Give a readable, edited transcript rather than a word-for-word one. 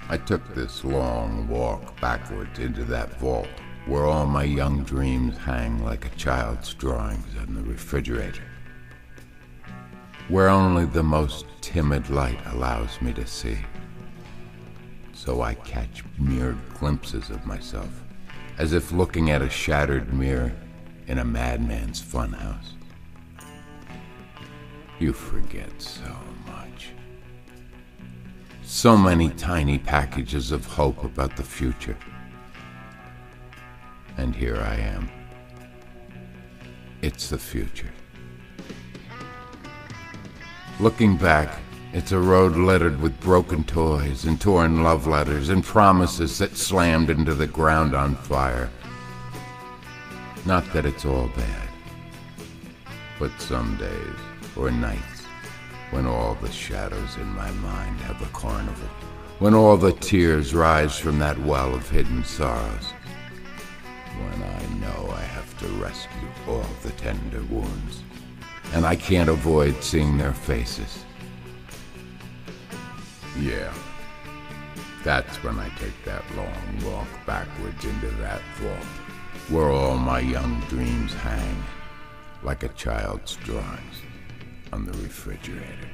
I took this long walk backwards into that vault where all my young dreams hang like a child's drawings on the refrigerator, where only the most timid light allows me to see. So I catch mere glimpses of myself, as if looking at a shattered mirror in a madman's funhouse. You forget so much. So many tiny packages of hope about the future. And here I am. It's the future. Looking back, it's a road littered with broken toys and torn love letters and promises that slammed into the ground on fire. Not that it's all bad, but some days or nights when all the shadows in my mind have a carnival, when all the tears rise from that well of hidden sorrows, when I know I have to rescue all the tender wounds, and I can't avoid seeing their faces. Yeah, that's when I take that long walk backwards into that vault, where all my young dreams hang like a child's drawings on the refrigerator.